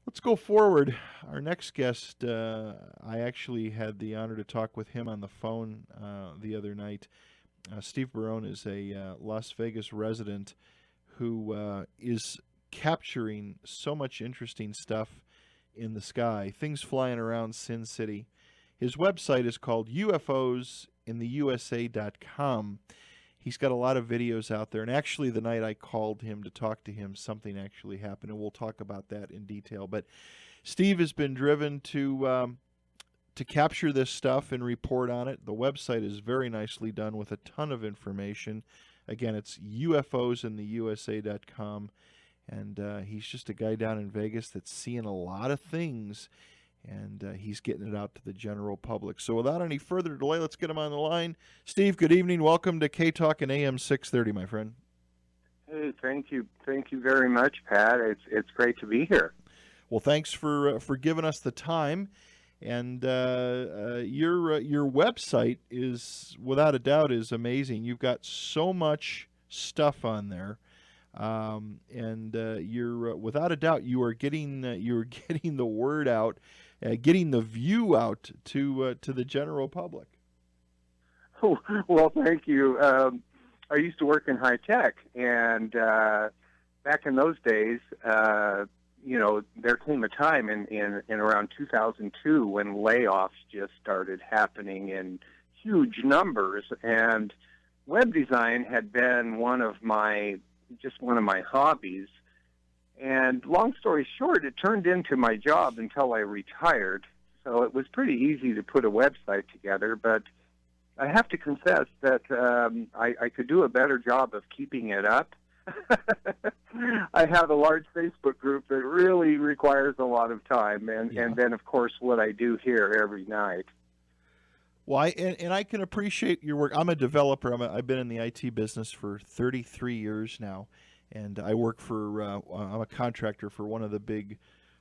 Let's go forward. Our next guest, I actually had the honor to talk with him on the phone the other night. Steve Barone is a Las Vegas resident who is capturing so much interesting stuff in the sky, things flying around Sin City. His website is called UFOsintheusa.com. He's got a lot of videos out there, and actually the night I called him to talk to him, something actually happened, and we'll talk about that in detail. But Steve has been driven to capture this stuff and report on it. The website is very nicely done with a ton of information. Again, it's UFOsintheusa.com, and he's just a guy down in Vegas that's seeing a lot of things, and he's getting it out to the general public. So without any further delay, let's get him on the line. Steve, good evening. Welcome to K-Talk and AM 630, my friend. Hey, thank you very much, Pat. It's great to be here. Well, thanks for giving us the time. And your website is, without a doubt, is amazing. You've got so much stuff on there, and you're without a doubt you are getting the word out, getting the view out to the general public. Oh, well, thank you. I used to work in high tech, and back in those days, there came a time in around 2002 when layoffs just started happening in huge numbers, and web design had been one of my hobbies. And long story short, it turned into my job until I retired. So it was pretty easy to put a website together, but I have to confess that I could do a better job of keeping it up. I have a large Facebook group that really requires a lot of time, and then, of course, what I do here every night. Well, I can appreciate your work. I'm a developer. I've been in the IT business for 33 years now, and I work for, I'm a contractor for one of the big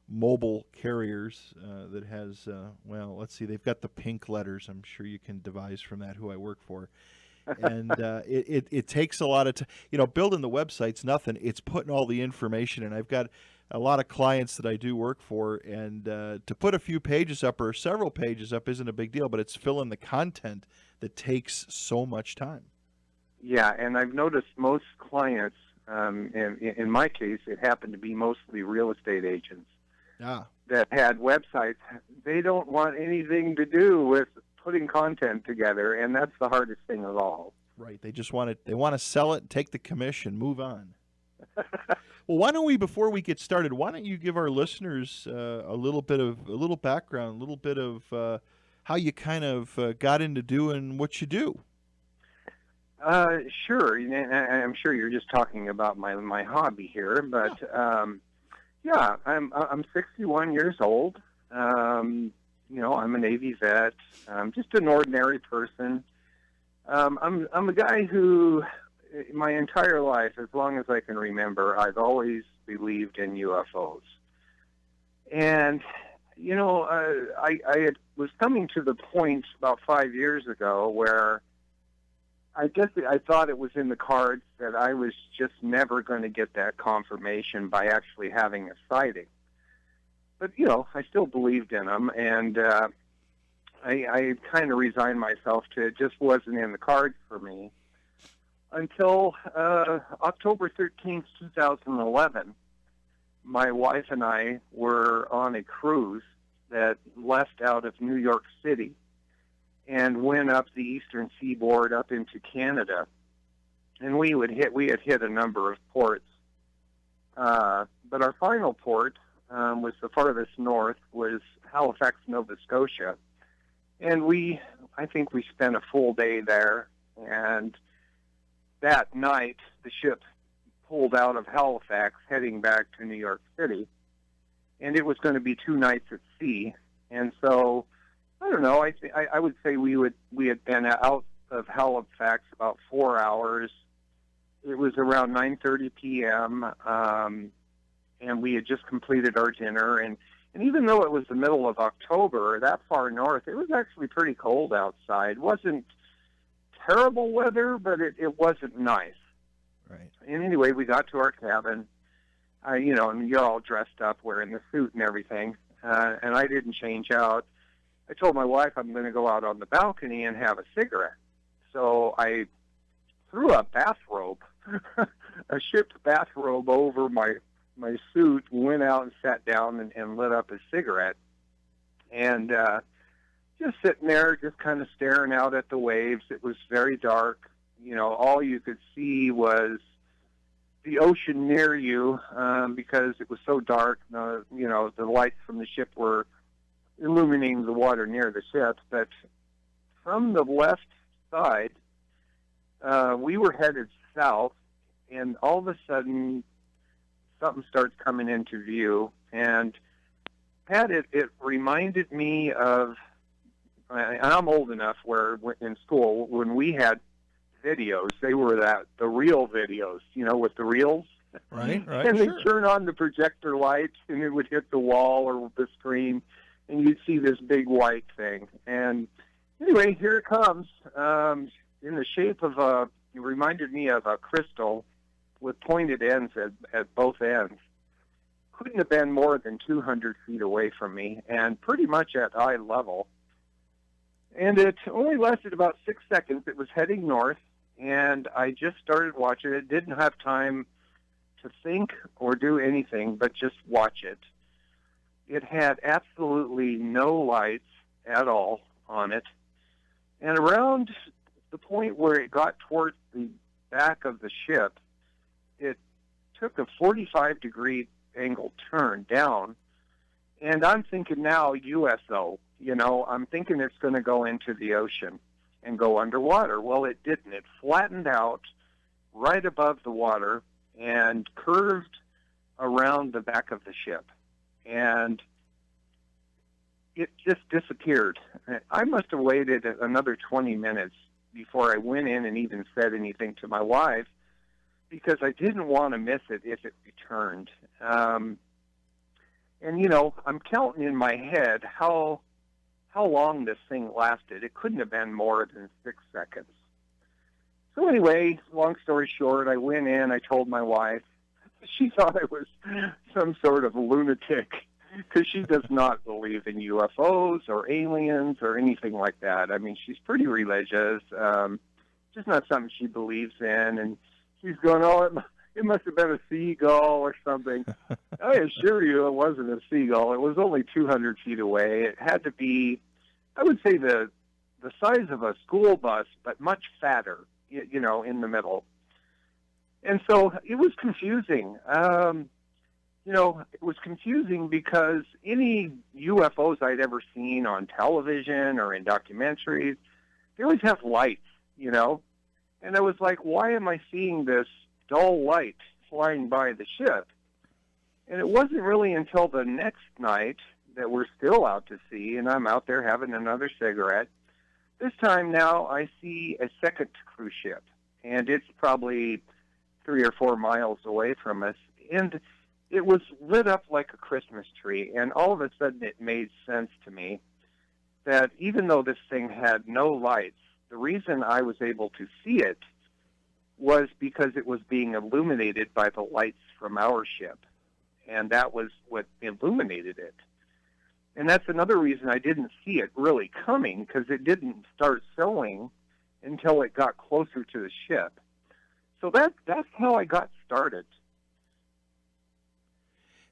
mobile carriers that has, let's see, they've got the pink letters. I'm sure you can devise from that who I work for. And it takes a lot of time. Building the website's nothing. It's putting all the information in. I've got a lot of clients that I do work for, and to put a few pages up or several pages up isn't a big deal, but it's filling the content that takes so much time. Yeah, and I've noticed most clients, in my case, it happened to be mostly real estate agents that had websites. They don't want anything to do with putting content together, and that's the hardest thing of all. Right. They just want it. They want to sell it, take the commission, move on. Well, why don't we, before we get started, why don't you give our listeners a little background, a little bit of how you kind of got into doing what you do? Sure. I'm sure you're just talking about my hobby here, but I'm 61 years old. I'm a Navy vet. I'm just an ordinary person. I'm a guy who, my entire life, as long as I can remember, I've always believed in UFOs. And, I was coming to the point about 5 years ago where I guess I thought it was in the cards that I was just never going to get that confirmation by actually having a sighting. But, I still believed in them, and I kind of resigned myself to it. Just wasn't in the cards for me until October 13th, 2011. My wife and I were on a cruise that left out of New York City and went up the eastern seaboard up into Canada. And we had hit a number of ports. But our final port was the farthest north, was Halifax, Nova Scotia. And I think we spent a full day there. And that night, the ship pulled out of Halifax, heading back to New York City. And it was going to be 2 nights at sea. And so, I don't know, I would say we had been out of Halifax about 4 hours. It was around 9:30 p.m., and we had just completed our dinner. And even though it was the middle of October, that far north, it was actually pretty cold outside. It wasn't terrible weather, but it wasn't nice. Right. And anyway, we got to our cabin. and you're all dressed up, wearing the suit and everything, and I didn't change out. I told my wife I'm going to go out on the balcony and have a cigarette. So I threw a bathrobe, a ship's bathrobe over my suit, went out and sat down and lit up a cigarette. And just sitting there, just kind of staring out at the waves. It was very dark. All you could see was the ocean near you because it was so dark. The lights from the ship were illuminating the water near the ship. But from the left side, we were headed south, and all of a sudden, something starts coming into view. And it reminded me of, and I'm old enough where in school, when we had videos, they were the real videos, with the reels. Right, And sure. they'd turn on the projector lights, and it would hit the wall or the screen, and you'd see this big white thing. And anyway, here it comes, in the shape of it reminded me of a crystal with pointed ends at both ends. Couldn't have been more than 200 feet away from me, and pretty much at eye level. And it only lasted about 6 seconds. It was heading north, and I just started watching it. Didn't have time to think or do anything, but just watch it. It had absolutely no lights at all on it. And around the point where it got towards the back of the ship, it took a 45-degree angle turn down. And I'm thinking now USO. I'm thinking it's going to go into the ocean and go underwater. Well, it didn't. It flattened out right above the water and curved around the back of the ship. And it just disappeared. I must have waited another 20 minutes before I went in and even said anything to my wife, because I didn't want to miss it if it returned. And, I'm counting in my head how long this thing lasted. It couldn't have been more than 6 seconds. So anyway, long story short, I went in, I told my wife. She thought I was some sort of lunatic, because she does not believe in UFOs or aliens or anything like that. I mean, she's pretty religious, just not something she believes in. And she's going, it must have been a seagull or something. I assure you it wasn't a seagull. It was only 200 feet away. It had to be, I would say, the size of a school bus, but much fatter, in the middle. And so it was confusing. It was confusing because any UFOs I'd ever seen on television or in documentaries, they always have lights, And I was like, why am I seeing this dull light flying by the ship? And it wasn't really until the next night that we're still out to sea, and I'm out there having another cigarette. This time now I see a second cruise ship, and it's probably 3 or 4 miles away from us. And it was lit up like a Christmas tree, and all of a sudden it made sense to me that even though this thing had no lights, the reason I was able to see it was because it was being illuminated by the lights from our ship, and that was what illuminated it. And that's another reason I didn't see it really coming, because it didn't start showing until it got closer to the ship. So that's how I got started.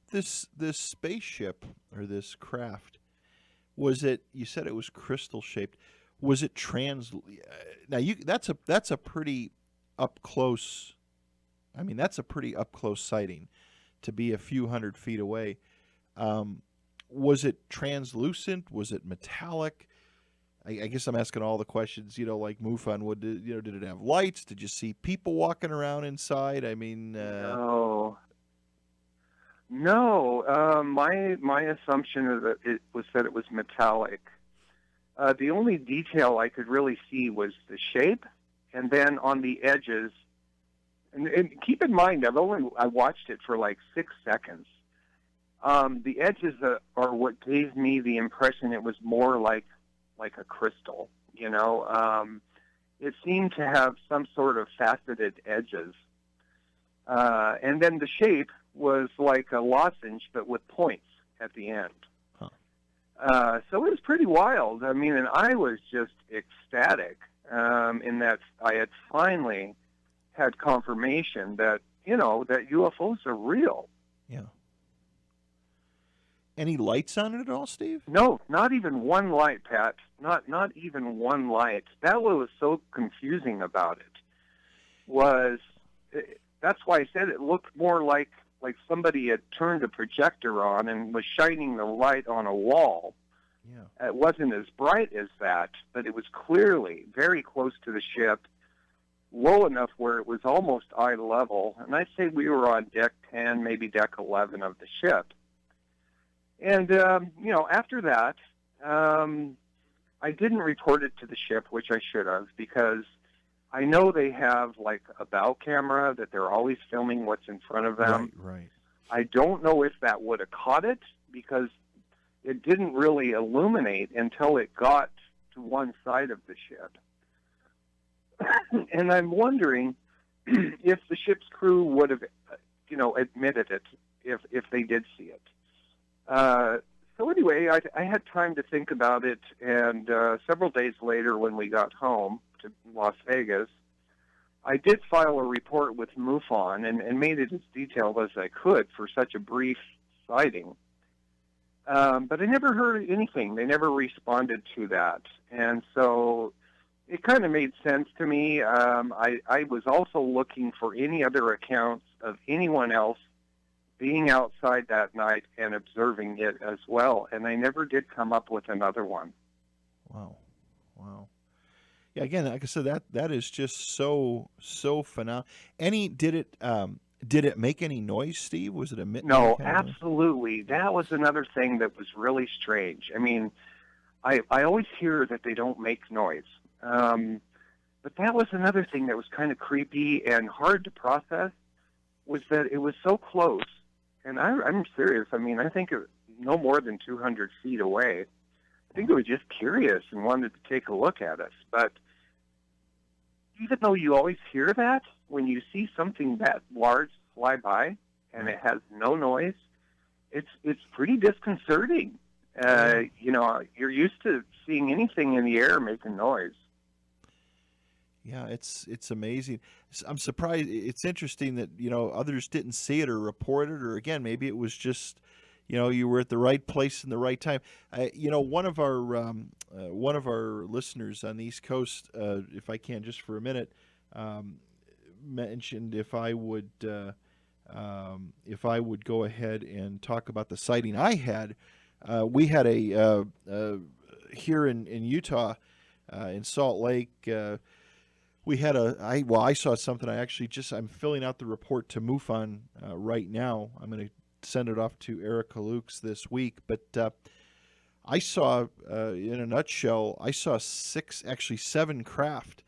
This spaceship or this craft, was it? You said it was crystal shaped. Was it now that's a pretty up close. I mean, that's a pretty up close sighting to be a few hundred feet away. Was it translucent? Was it metallic? I guess I'm asking all the questions, like MUFON. Did it have lights? Did you see people walking around inside? I mean, No. My assumption is that it was metallic. The only detail I could really see was the shape, and then on the edges. And keep in mind, I watched it for like 6 seconds. The edges are what gave me the impression it was more like a crystal. It seemed to have some sort of faceted edges, and then the shape was like a lozenge, but with points at the end. So it was pretty wild. I mean, and I was just ecstatic in that I had finally had confirmation that, that UFOs are real. Yeah. Any lights on it at all, Steve? No, not even one light, Pat. Not even one light. That what was so confusing about it. That's why I said it looked more like somebody had turned a projector on and was shining the light on a wall. Yeah. It wasn't as bright as that, but it was clearly very close to the ship, low enough where it was almost eye level. And I'd say we were on deck 10, maybe deck 11 of the ship. And, after that, I didn't report it to the ship, which I should have, because I know they have like a bow camera that they're always filming what's in front of them. Right. I don't know if that would have caught it, because it didn't really illuminate until it got to one side of the ship. And I'm wondering if the ship's crew would have, admitted it if they did see it. So anyway, I had time to think about it, and several days later when we got home to Las Vegas, I did file a report with MUFON and made it as detailed as I could for such a brief sighting. But I never heard anything. They never responded to that. And so it kind of made sense to me. I was also looking for any other accounts of anyone else being outside that night and observing it as well. And I never did come up with another one. Wow. Yeah, again, like I said, that is just so phenomenal. Did it make any noise, Steve? Was it emitting? No, absolutely. That was another thing that was really strange. I mean, I always hear that they don't make noise. But that was another thing that was kind of creepy and hard to process, was that it was so close. And I'm serious. I mean, I think it was no more than 200 feet away. I think it was just curious and wanted to take a look at us. But even though you always hear that, when you see something that large fly by and it has no noise, it's pretty disconcerting. You're used to seeing anything in the air making noise. Yeah, it's amazing. I'm surprised. It's interesting that others didn't see it or report it, or again, maybe it was just you were at the right place in the right time. One of our listeners on the East Coast, if I can just for a minute, mentioned if I would go ahead and talk about the sighting I had. We had a here in Utah, in Salt Lake. We had I saw something. I'm filling out the report to MUFON right now. I'm going to send it off to Erica Lukes this week. But I saw, in a nutshell, I saw 7 craft.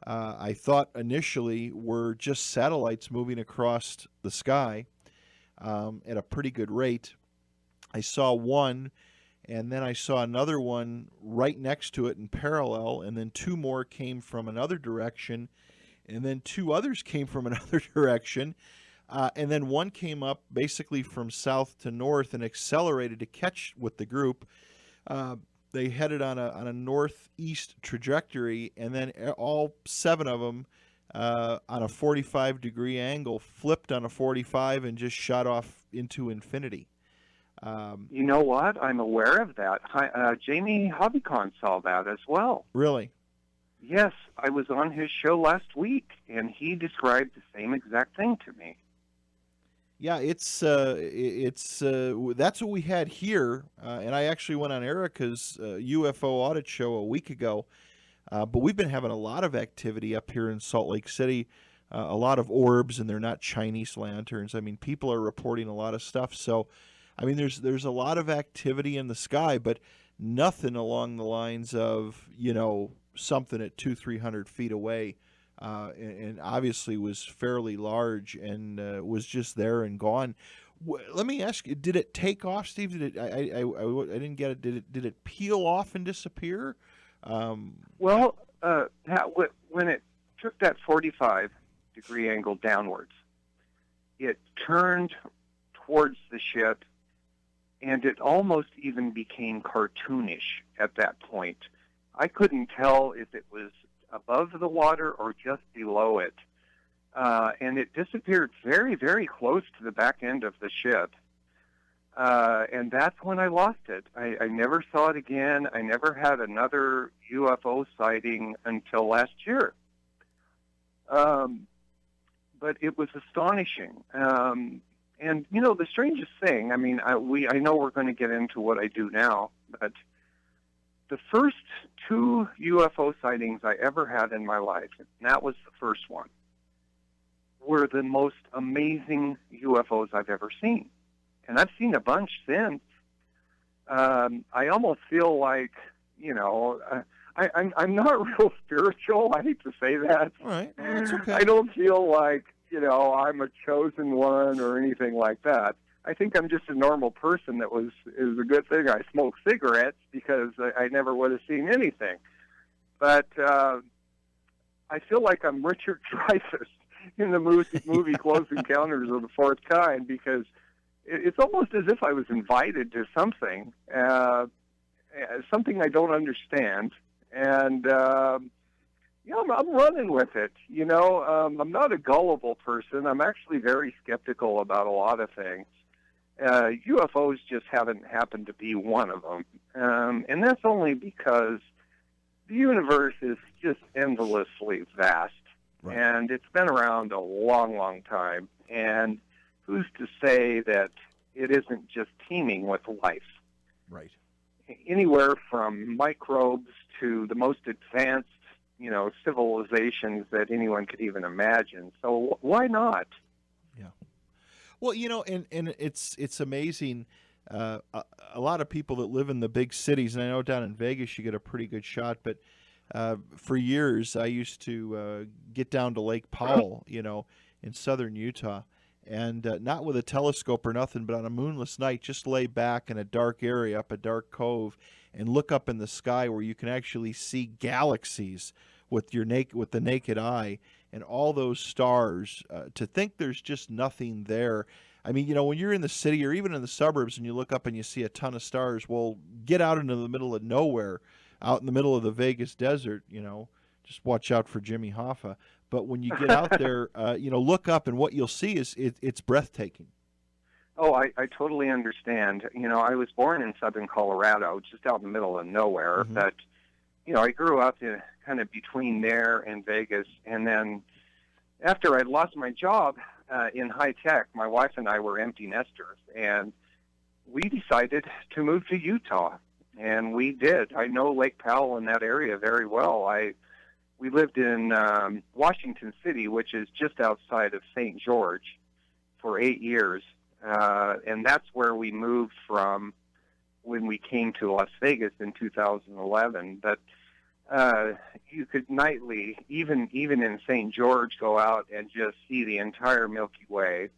I thought initially were just satellites moving across the sky at a pretty good rate. I saw one, and then I saw another one right next to it in parallel, and then 2 more came from another direction, and then 2 others came from another direction, and then one came up basically from south to north and accelerated to catch with the group. They headed on a northeast trajectory, and then all 7 of them on a 45-degree angle flipped on a 45 and just shot off into infinity. You know what? I'm aware of that. Jamie Hobbycon saw that as well. Really? Yes, I was on his show last week, and he described the same exact thing to me. Yeah, it's that's what we had here, and I actually went on Erica's UFO audit show a week ago. But we've been having a lot of activity up here in Salt Lake City, a lot of orbs, and they're not Chinese lanterns. I mean, people are reporting a lot of stuff. So, I mean, there's a lot of activity in the sky, but nothing along the lines of something at 200-300 feet away. And obviously was fairly large and was just there and gone. Let me ask you: did it take off, Steve? Did it? I didn't get it. Did it peel off and disappear? Well, when it took that 45-degree angle downwards, it turned towards the ship, and it almost even became cartoonish at that point. I couldn't tell if it was above the water or just below it. And it disappeared very, very close to the back end of the ship. And that's when I lost it. I never saw it again. I never had another UFO sighting until last year. But it was astonishing. And, you know, the strangest thing, I mean, I know we're going to get into what I do now, but the first 2 UFO sightings I ever had in my life, and that was the first one, were the most amazing UFOs I've ever seen. And I've seen a bunch since. I almost feel like, you know, I'm not real spiritual. I hate to say that. All right. Well, that's okay. I don't feel like, you know, I'm a chosen one or anything like that. I think I'm just a normal person that is a good thing. I smoke cigarettes because I never would have seen anything. But I feel like I'm Richard Dreyfuss in the movie Close Encounters of the Fourth Kind, because it's almost as if I was invited to something, something I don't understand. And, yeah, I'm running with it. You know, I'm not a gullible person. I'm actually very skeptical about a lot of things. UFOs just haven't happened to be one of them. And that's only because the universe is just endlessly vast. Right. And it's been around a long, long time. And who's to say that it isn't just teeming with life? Right. Anywhere from microbes to the most advanced, you know, civilizations that anyone could even imagine. So why not? Yeah. Well, you know, and it's amazing. A lot of people that live in the big cities, and I know down in Vegas you get a pretty good shot, but for years I used to get down to Lake Powell, you know, in southern Utah, and not with a telescope or nothing, but on a moonless night, just lay back in a dark area up a dark cove and look up in the sky where you can actually see galaxies with the naked eye, and all those stars. To think there's just nothing there. I mean, you know, when you're in the city or even in the suburbs and you look up and you see a ton of stars, well, get out into the middle of nowhere, out in the middle of the Vegas desert, you know, just watch out for Jimmy Hoffa. But when you get out there, you know, look up, and what you'll see is it's breathtaking. Oh, I totally understand. You know, I was born in southern Colorado, just out in the middle of nowhere. Mm-hmm. But, you know, I grew up in kind of between there and Vegas. And then after I'd lost my job in high tech, my wife and I were empty nesters. And we decided to move to Utah. And we did. I know Lake Powell and that area very well. We lived in Washington City, which is just outside of St. George, for 8 years. And that's where we moved from when we came to Las Vegas in 2011. But you could nightly, even in St. George, go out and just see the entire Milky Way.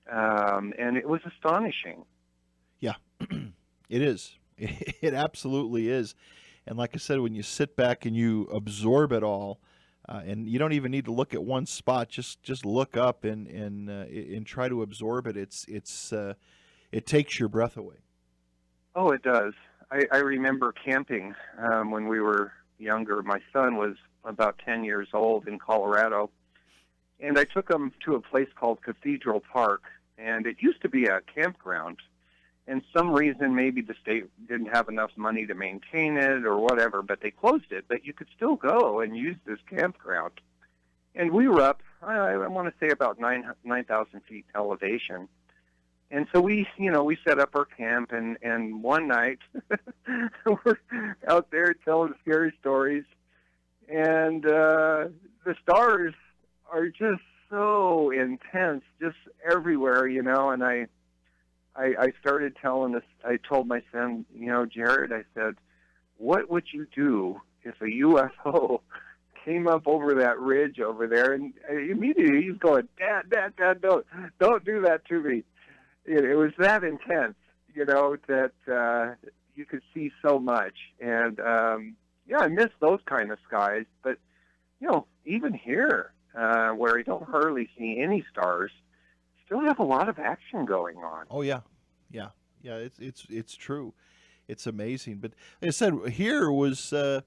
And it was astonishing. Yeah, it is. It absolutely is. And like I said, when you sit back and you absorb it all, and you don't even need to look at one spot, just look up and try to absorb it. It takes your breath away. Oh, it does. I remember camping when we were younger. My son was about 10 years old in Colorado, and I took him to a place called Cathedral Park, and it used to be a campground. And some reason, maybe the state didn't have enough money to maintain it or whatever, but they closed it. But you could still go and use this campground. And we were up, I want to say about 9,000 feet elevation. And so we set up our camp, and one night we're out there telling scary stories, and the stars are just so intense, just everywhere, you know. And I started telling this. I told my son, you know, Jared, I said, what would you do if a UFO came up over that ridge over there? And immediately he's going, Dad, don't do that to me. It was that intense, you know, that you could see so much. And, yeah, I miss those kind of skies. But, you know, even here, where I don't hardly see any stars, still have a lot of action going on. Oh yeah, yeah, yeah. It's true. It's amazing. But like I said, here was the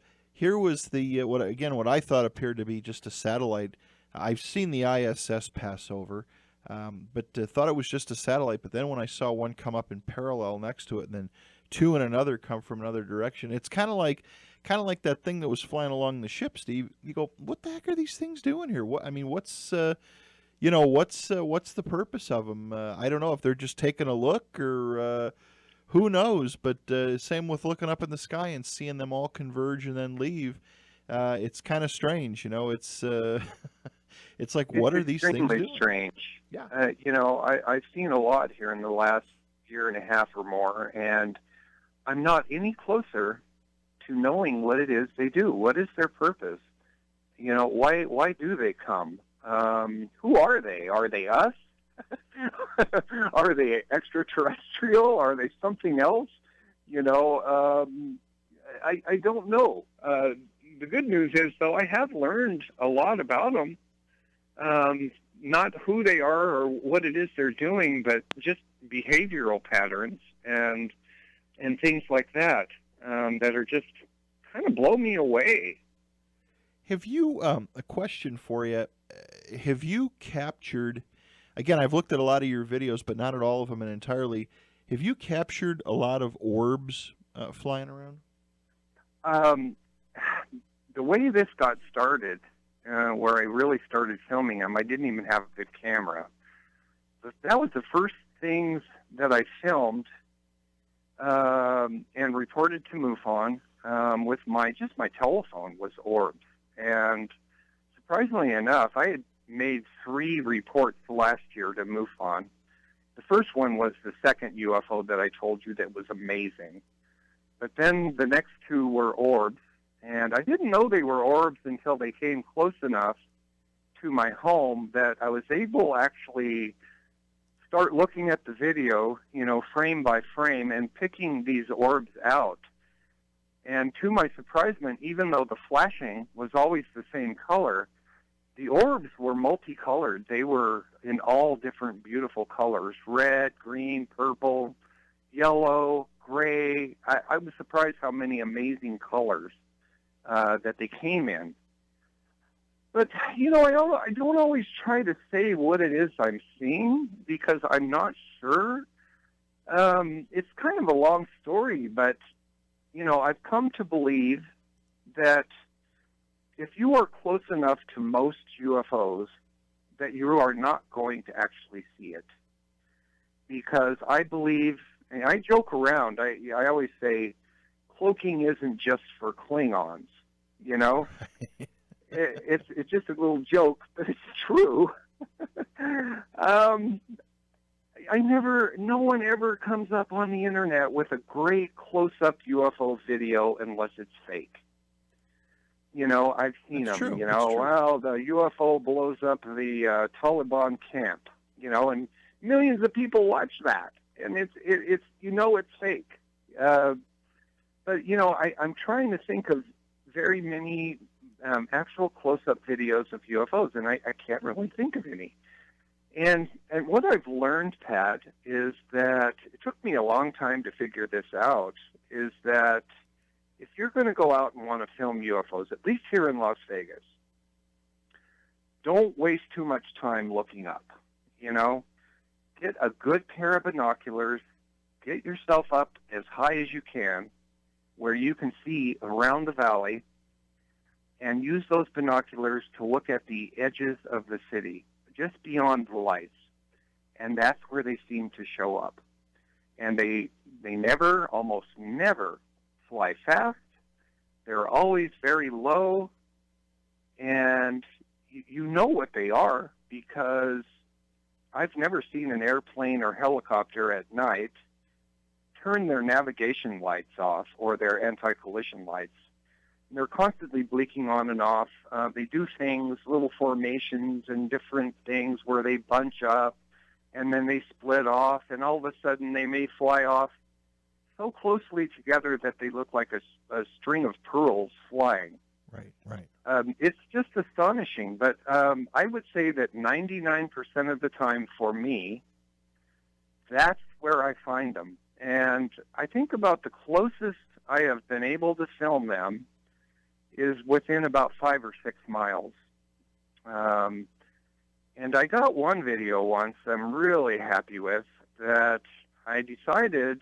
what I thought appeared to be just a satellite. I've seen the ISS pass over, but thought it was just a satellite. But then when I saw one come up in parallel next to it, and then two and another come from another direction, it's kind of like that thing that was flying along the ship, Steve. You go, what the heck are these things doing here? What I mean, what's the purpose of them? I don't know if they're just taking a look or who knows. But same with looking up in the sky and seeing them all converge and then leave. It's kind of strange, It's it's like, what are It's these things extremely doing? strange. Yeah. I've seen a lot here in the last year and a half or more, and I'm not any closer to knowing what it is they do. What is their purpose? Why do they come? Who are they? Are they us? Are they extraterrestrial? Are they something else? I don't know. The good news is, though, I have learned a lot about them. Not who they are or what it is they're doing, but just behavioral patterns and things like that that are just kind of blow me away. Have you a question for you? Have you captured? Again, I've looked at a lot of your videos, but not at all of them and entirely. Have you captured a lot of orbs flying around? The way this got started, where I really started filming them, I didn't even have a good camera. But that was the first things that I filmed and reported to MUFON with my telephone was orbs. And surprisingly enough, I had made 3 reports last year to MUFON. The first one was the second UFO that I told you that was amazing. But then the next 2 were orbs. And I didn't know they were orbs until they came close enough to my home that I was able actually start looking at the video, frame by frame, and picking these orbs out. And to my surprisement, even though the flashing was always the same color, the orbs were multicolored. They were in all different beautiful colors: red, green, purple, yellow, gray. I was surprised how many amazing colors that they came in. But, I don't always try to say what it is I'm seeing because I'm not sure. It's kind of a long story, but, I've come to believe that if you are close enough to most UFOs, that you are not going to actually see it. Because I believe, and I joke around, I always say, cloaking isn't just for Klingons, It's just a little joke, but it's true. No one ever comes up on the internet with a great close-up UFO video unless it's fake. I've seen That's them, true. That's true. well, the UFO blows up the Taliban camp, and millions of people watch that, and it's it's fake. But, I'm trying to think of very many actual close-up videos of UFOs, and I can't really think of any. And what I've learned, Pat, is that it took me a long time to figure this out, is that if you're going to go out and want to film UFOs, at least here in Las Vegas, don't waste too much time looking up, Get a good pair of binoculars, get yourself up as high as you can, where you can see around the valley, and use those binoculars to look at the edges of the city, just beyond the lights. And that's where they seem to show up. And they almost never fly fast. They're always very low. And you know what they are, because I've never seen an airplane or helicopter at night turn their navigation lights off or their anti-collision lights. They're constantly blinking on and off. They do things, little formations and different things where they bunch up and then they split off, and all of a sudden they may fly off so closely together that they look like a string of pearls flying. Right. It's just astonishing. But I would say that 99% of the time for me, that's where I find them. And I think about the closest I have been able to film them is within about 5 or 6 miles. And I got one video once I'm really happy with that I decided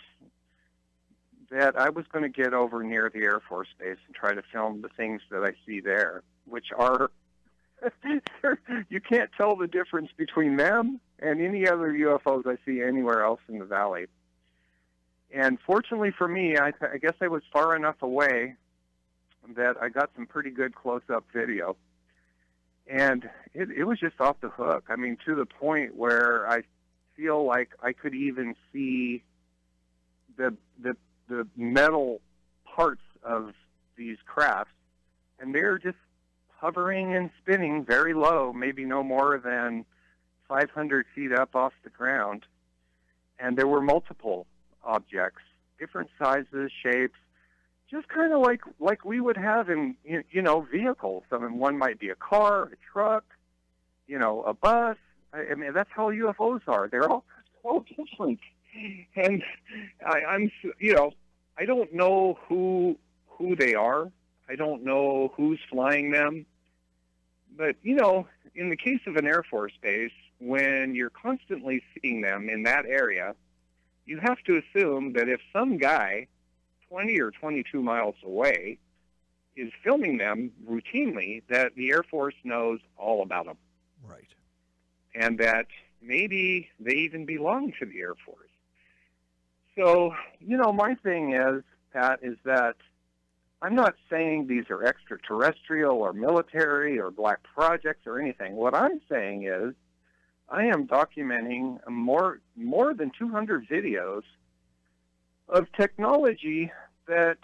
that I was going to get over near the Air Force Base and try to film the things that I see there, which are, you can't tell the difference between them and any other UFOs I see anywhere else in the valley. And fortunately for me, I guess I was far enough away that I got some pretty good close-up video. And it was just off the hook. I mean, to the point where I feel like I could even see the metal parts of these crafts, and they're just hovering and spinning very low, maybe no more than 500 feet up off the ground. And there were multiple objects, different sizes, shapes, just kind of like we would have in vehicles. I mean, one might be a car, a truck, a bus. I mean, that's how UFOs are. They're all different. And I'm I don't know who they are. I don't know who's flying them. But in the case of an Air Force base, when you're constantly seeing them in that area, you have to assume that if some guy 20 or 22 miles away is filming them routinely, that the Air Force knows all about them. Right. And that maybe they even belong to the Air Force. So, my thing is, Pat, is that I'm not saying these are extraterrestrial or military or black projects or anything. What I'm saying is I am documenting more than 200 videos of technology that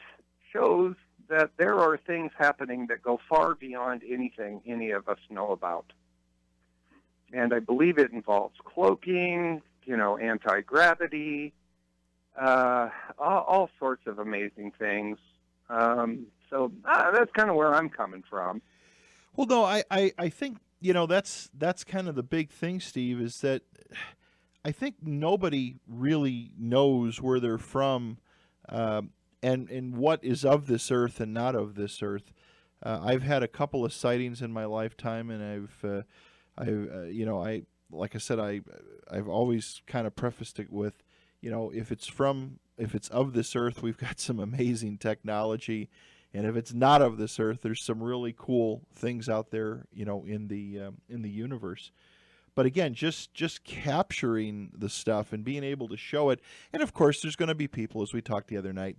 shows that there are things happening that go far beyond anything any of us know about. And I believe it involves cloaking, anti-gravity, all sorts of amazing things. So that's kind of where I'm coming from. Well, no, I think, that's kind of the big thing, Steve, is that I think nobody really knows where they're from, and what is of this earth and not of this earth. I've had a couple of sightings in my lifetime, and I've always kind of prefaced it with, if it's of this earth, we've got some amazing technology, and if it's not of this earth, there's some really cool things out there, in the universe. But again, just capturing the stuff and being able to show it, and of course, there's going to be people, as we talked the other night.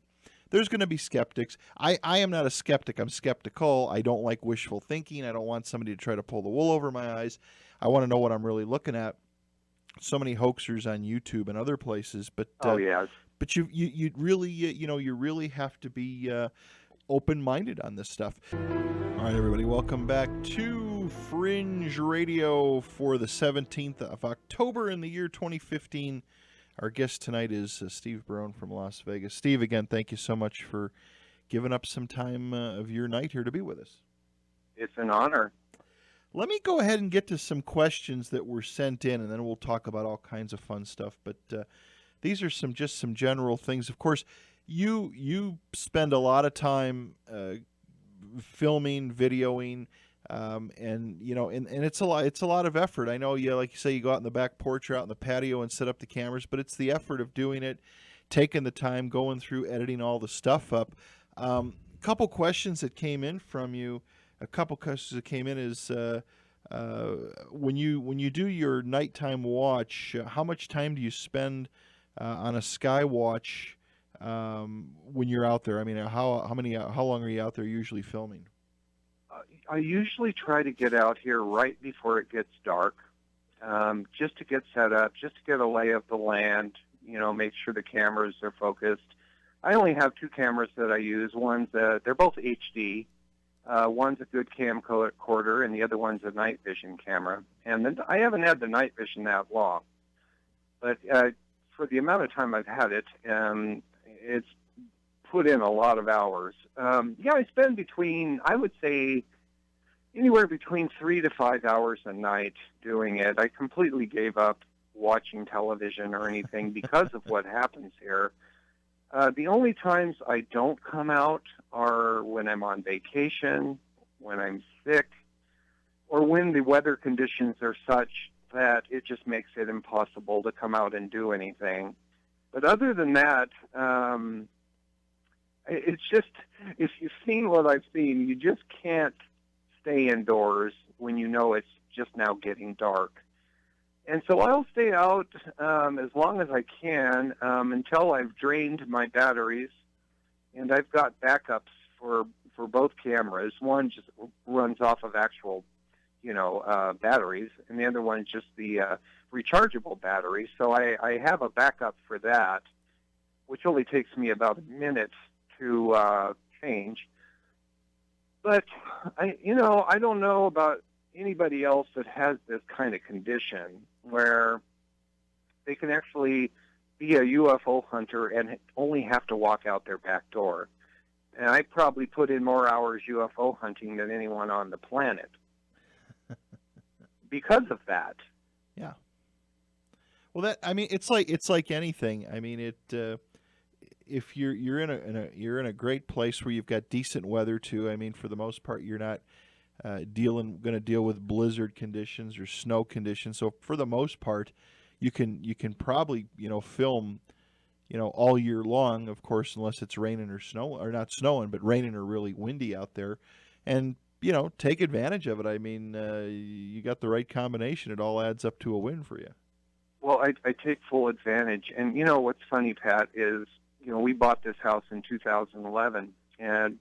There's going to be skeptics. I am not a skeptic. I'm skeptical. I don't like wishful thinking. I don't want somebody to try to pull the wool over my eyes. I want to know what I'm really looking at. So many hoaxers on YouTube and other places, but yes. But you really you really have to be open-minded on this stuff. All right, everybody, welcome back to Fringe Radio for the 17th of October in the year 2015. Our guest tonight is Steve Barone from Las Vegas. Steve, again, thank you so much for giving up some time of your night here to be with us. It's an honor. Let me go ahead and get to some questions that were sent in, and then we'll talk about all kinds of fun stuff. But these are some general things. Of course, you spend a lot of time filming, videoing, and it's a lot of effort. I know, like you say, you go out in the back porch or out in the patio and set up the cameras, but it's the effort of doing it, taking the time, going through, editing all the stuff up. Couple questions that came in from you. A couple questions that came in is when you do your nighttime watch, how much time do you spend on a sky watch when you're out there? I mean, how long are you out there usually filming? I usually try to get out here right before it gets dark, just to get set up, just to get a lay of the land. Make sure the cameras are focused. I only have 2 cameras that I use. They're both HD. One's a good camcorder, and the other one's a night vision camera. And then I haven't had the night vision that long, but for the amount of time I've had it, it's put in a lot of hours. Yeah, I spend I would say, anywhere between 3 to 5 hours a night doing it. I completely gave up watching television or anything because of what happens here. The only times I don't come out are when I'm on vacation, when I'm sick, or when the weather conditions are such that it just makes it impossible to come out and do anything. But other than that, it's just, if you've seen what I've seen, you just can't stay indoors when you know it's just now getting dark. And so I'll stay out as long as I can until I've drained my batteries. And I've got backups for both cameras. One just runs off of actual, batteries, and the other one's just the rechargeable battery. So I have a backup for that, which only takes me about a minute to change. But I don't know about anybody else that has this kind of condition where they can actually be a UFO hunter and only have to walk out their back door. And I probably put in more hours UFO hunting than anyone on the planet because of that. Yeah. Well, it's like anything. I mean, if you're in a great place where you've got decent weather too. I mean, for the most part, you're not going to deal with blizzard conditions or snow conditions. So for the most part, you can probably film all year long, of course, unless it's raining or snow, or not snowing, but raining or really windy out there, and take advantage of it. I mean, you got the right combination. It all adds up to a win for you. Well, I take full advantage. And what's funny, Pat, is we bought this house in 2011, and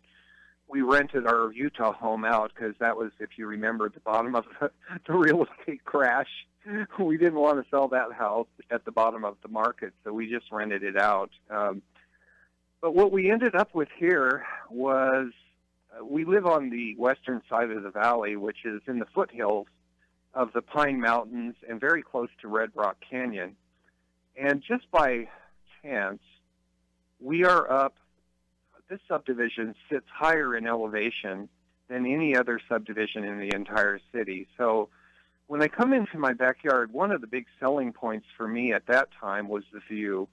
we rented our Utah home out because that was, if you remember, at the bottom of the real estate crash. We didn't want to sell that house at the bottom of the market, so we just rented it out. But what we ended up with here was we live on the western side of the valley, which is in the foothills of the Pine Mountains and very close to Red Rock Canyon. And just by chance, we are up. This subdivision sits higher in elevation than any other subdivision in the entire city. So when I come into my backyard, one of the big selling points for me at that time was the view.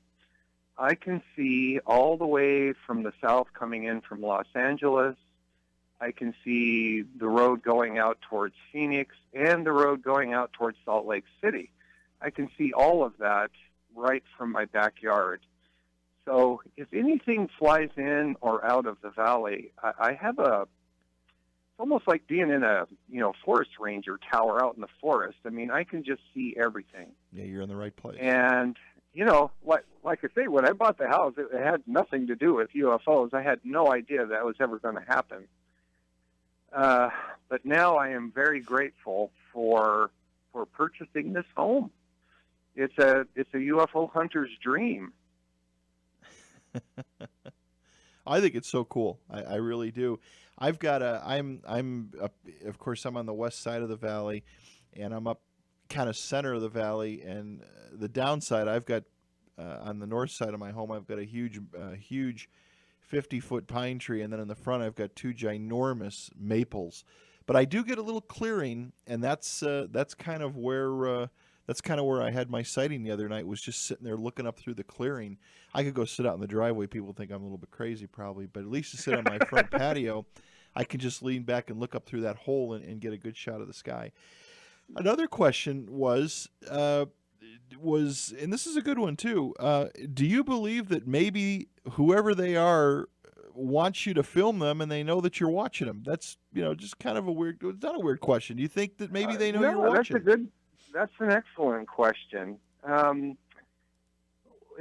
I can see all the way from the south coming in from Los Angeles. I can see the road going out towards Phoenix and the road going out towards Salt Lake City. I can see all of that right from my backyard. So if anything flies in or out of the valley, I have it's almost like being in a, forest ranger tower out in the forest. I mean, I can just see everything. Yeah, you're in the right place. And, like I say, when I bought the house, it had nothing to do with UFOs. I had no idea that was ever going to happen. But now I am very grateful for purchasing this home. It's a UFO hunter's dream. I think it's so cool. I really do. I've got I'm up, of course, I'm on the west side of the valley, and I'm up kind of center of the valley. And the downside, I've got on the north side of my home, I've got a huge 50-foot pine tree, and then in the front, I've got two ginormous maples. But I do get a little clearing, and that's kind of where I had my sighting the other night. Was just sitting there looking up through the clearing. I could go sit out in the driveway. People think I'm a little bit crazy, probably, but at least to sit on my front patio, I can just lean back and look up through that hole and get a good shot of the sky. Another question was, and this is a good one too. Do you believe that maybe whoever they are wants you to film them and they know that you're watching them? That's just kind of a weird. It's not a weird question. Do you think that maybe they know you're watching? That's an excellent question.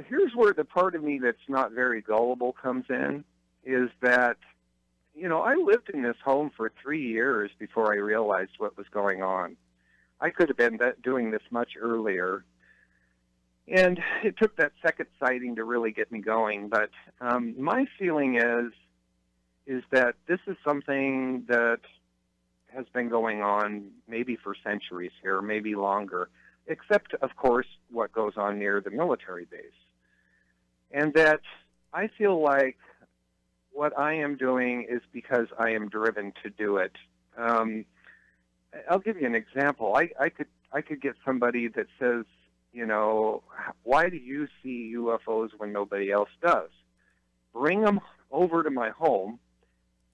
Here's where the part of me that's not very gullible comes in, is that, I lived in this home for 3 years before I realized what was going on. I could have been doing this much earlier. And it took that second sighting to really get me going. But my feeling is that this is something that has been going on maybe for centuries here, maybe longer, except, of course, what goes on near the military base. And that I feel like what I am doing is because I am driven to do it. Um, I'll give you an example. I could get somebody that says, you know, why do you see UFOs when nobody else does? Bring them over to my home,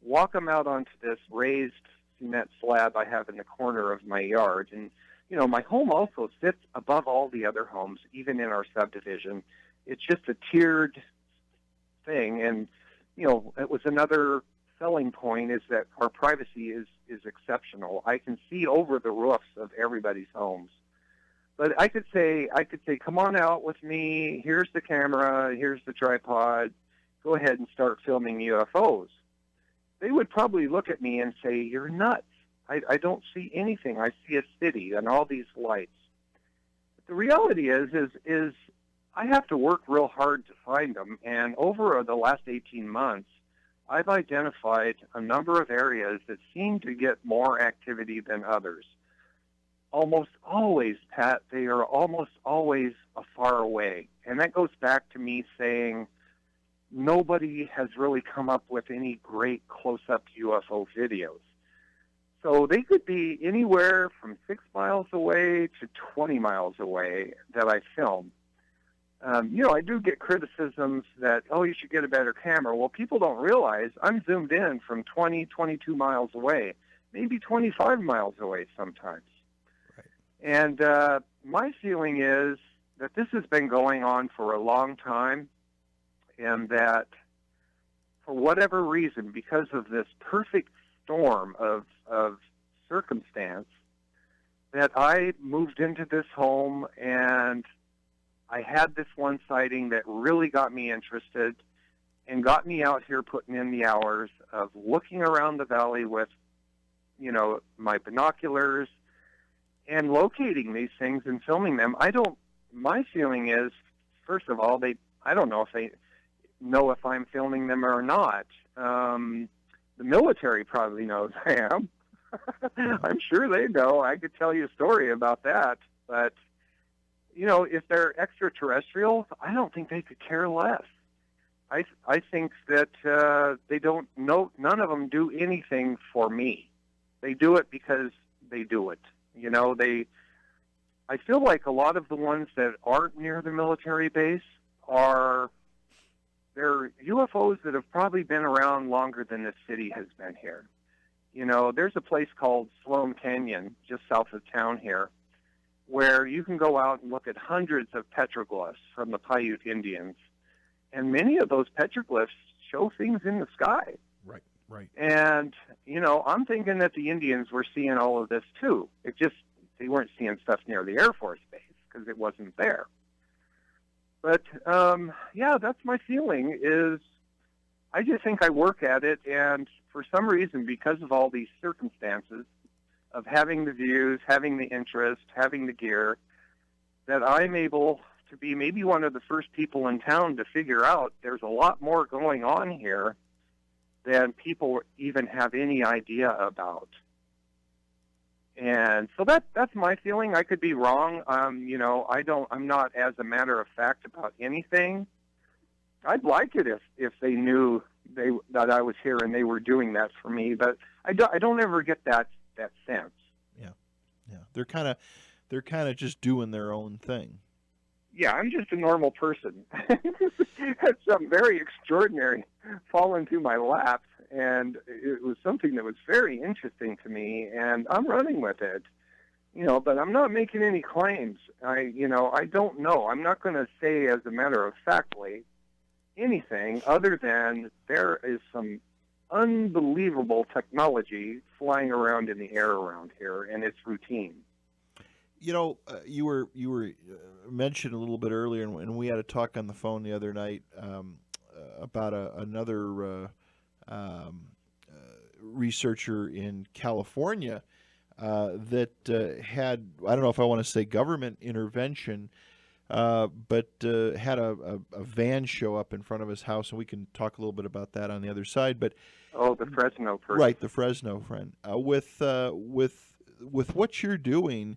walk them out onto this raised cement slab I have in the corner of my yard. And, you know, my home also sits above all the other homes, even in our subdivision. It's just a tiered thing. And, you know, it was another selling point is that our privacy is exceptional. I can see over the roofs of everybody's homes. But I could say, come on out with me. Here's the camera. Here's the tripod. Go ahead and start filming UFOs. They would probably look at me and say, you're nuts. I don't see anything. I see a city and all these lights. But the reality is I have to work real hard to find them. And over the last 18 months, I've identified a number of areas that seem to get more activity than others. Almost always, Pat, they are almost always far away. And that goes back to me saying nobody has really come up with any great close-up UFO videos. So they could be anywhere from 6 miles away to 20 miles away that I film. You know, I do get criticisms that, oh, you should get a better camera. Well, people don't realize I'm zoomed in from 20, 22 miles away, maybe 25 miles away sometimes. Right. And my feeling is that this has been going on for a long time, and that for whatever reason, because of this perfect storm of circumstance, that I moved into this home and I had this one sighting that really got me interested and got me out here putting in the hours of looking around the valley with, you know, my binoculars and locating these things and filming them. My feeling is, first of all, I don't know if they know if I'm filming them or not. The military probably knows I am. I'm sure they know. I could tell you a story about that, but you know, if they're extraterrestrial, I don't think they could care less. I think that they don't know. None of them do anything for me. They do it because they do it. You know, I feel like a lot of the ones that aren't near the military base they're UFOs that have probably been around longer than this city has been here. You know, there's a place called Sloan Canyon just south of town here, where you can go out and look at hundreds of petroglyphs from the Paiute Indians. And many of those petroglyphs show things in the sky. Right, right. And, you know, I'm thinking that the Indians were seeing all of this too. They weren't seeing stuff near the Air Force Base because it wasn't there. But, yeah, that's my feeling is I just think I work at it, and for some reason, because of all these circumstances, of having the views, having the interest, having the gear, that I'm able to be maybe one of the first people in town to figure out there's a lot more going on here than people even have any idea about. And so that's my feeling. I could be wrong. You know, I'm not as a matter of fact about anything. I'd like it if they knew that I was here and they were doing that for me, but I don't ever get that sense. Yeah. They're kind of just doing their own thing. Yeah, I'm just a normal person. Had something very extraordinary fall into my lap, and it was something that was very interesting to me, and I'm running with it. You know, but I'm not making any claims. I don't know. I'm not going to say as a matter of factly anything other than there is some unbelievable technology flying around in the air around here, and it's routine. You know, you were mentioned a little bit earlier, and we had a talk on the phone the other night about another researcher in California that had, I don't know if I want to say government intervention, but had a van show up in front of his house, and we can talk a little bit about that on the other side. But the Fresno person, right? The Fresno friend. With what you're doing,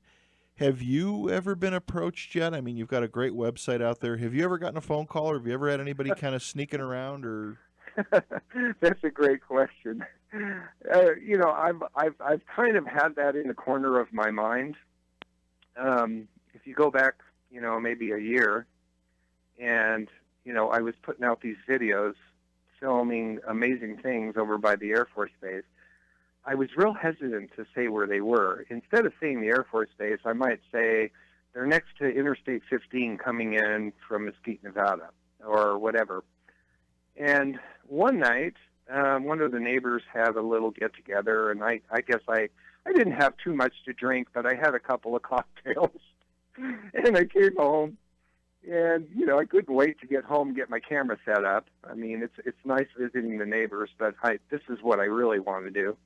have you ever been approached yet? I mean, you've got a great website out there. Have you ever gotten a phone call, or have you ever had anybody kind of sneaking around, or? That's a great question. I've kind of had that in the corner of my mind. If you go back, maybe a year, and I was putting out these videos, filming amazing things over by the Air Force Base. I was real hesitant to say where they were. Instead of saying the Air Force Base, I might say they're next to Interstate 15 coming in from Mesquite, Nevada, or whatever. And one night, one of the neighbors had a little get-together, and I guess I didn't have too much to drink, but I had a couple of cocktails. And I came home, and, I couldn't wait to get home and get my camera set up. I mean, it's nice visiting the neighbors, but this is what I really want to do.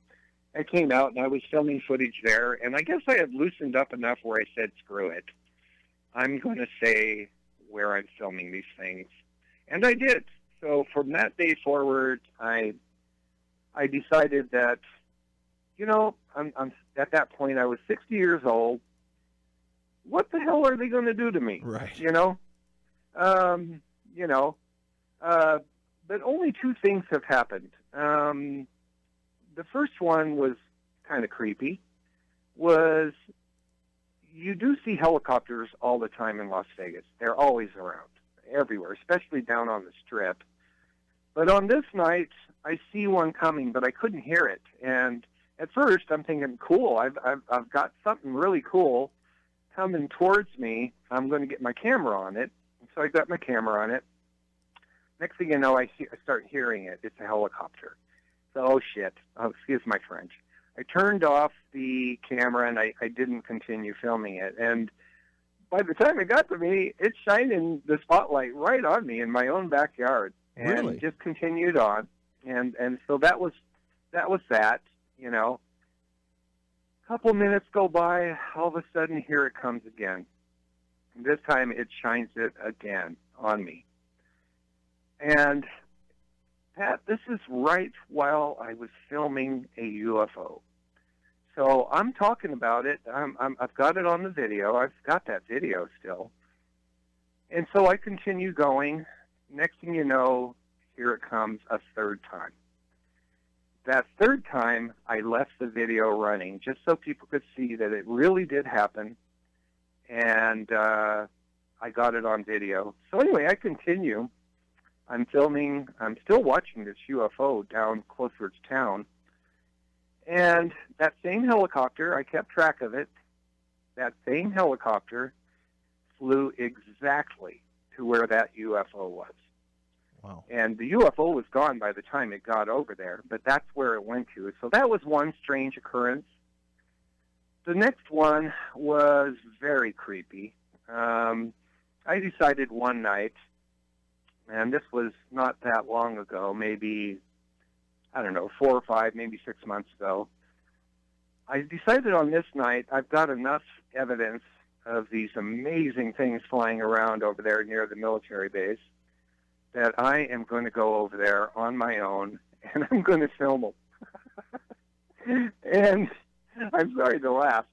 I came out, and I was filming footage there, and I guess I had loosened up enough where I said, screw it. I'm going to say where I'm filming these things. And I did. So from that day forward, I decided that, I'm at that point, I was 60 years old. What the hell are they going to do to me? Right. But only two things have happened. The first one was kind of creepy, was you do see helicopters all the time in Las Vegas. They're always around, everywhere, especially down on the Strip. But on this night, I see one coming, but I couldn't hear it. And at first, I'm thinking, cool, I've got something really cool coming towards me. I'm going to get my camera on it. So I got my camera on it. Next thing you know, I start hearing it. It's a helicopter. So, oh, shit. Oh, excuse my French. I turned off the camera, and I didn't continue filming it. And by the time it got to me, it's shining the spotlight right on me in my own backyard. And Really? just continued on. And so that was that. Couple minutes go by, all of a sudden, here it comes again. And this time, it shines it again on me. And, Pat, this is right while I was filming a UFO. So I'm talking about it. I've got it on the video. I've got that video still. And so I continue going. Next thing you know, here it comes a third time. That third time, I left the video running just so people could see that it really did happen, and I got it on video. So anyway, I continue. I'm filming. I'm still watching this UFO down closer to town, and that same helicopter, I kept track of it, that same helicopter flew exactly to where that UFO was. Wow. And the UFO was gone by the time it got over there, but that's where it went to. So that was one strange occurrence. The next one was very creepy. I decided one night, and this was not that long ago, maybe, 4 or 5, maybe 6 months ago. I decided on this night I've got enough evidence of these amazing things flying around over there near the military base that I am going to go over there on my own, and I'm going to film them. And I'm sorry to laugh,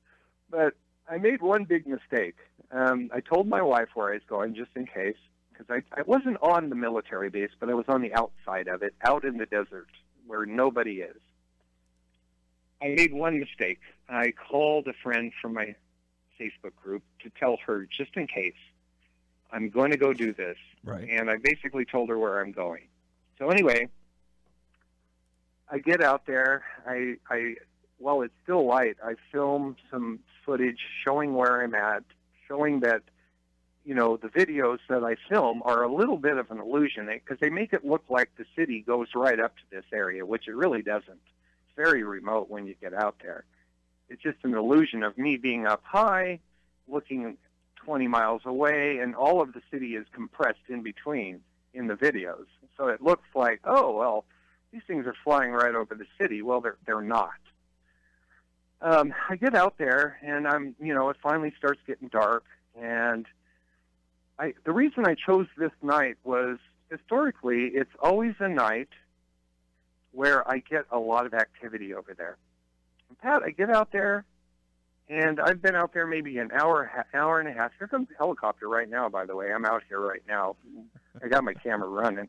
but I made one big mistake. I told my wife where I was going just in case, because I wasn't on the military base, but I was on the outside of it, out in the desert where nobody is. I made one mistake. I called a friend from my Facebook group to tell her just in case. I'm going to go do this. Right. And I basically told her where I'm going. So anyway, I get out there. While it's still light, I film some footage showing where I'm at, showing that, the videos that I film are a little bit of an illusion because they make it look like the city goes right up to this area, which it really doesn't. It's very remote when you get out there. It's just an illusion of me being up high, looking 20 miles away, and all of the city is compressed in between in the videos. So it looks like, oh, well, these things are flying right over the city. Well, they're not. I get out there, and it finally starts getting dark, and the reason I chose this night was, historically, it's always a night where I get a lot of activity over there. And Pat, I get out there, and I've been out there maybe an hour and a half. Here comes the helicopter right now, by the way. I'm out here right now. I got my camera running.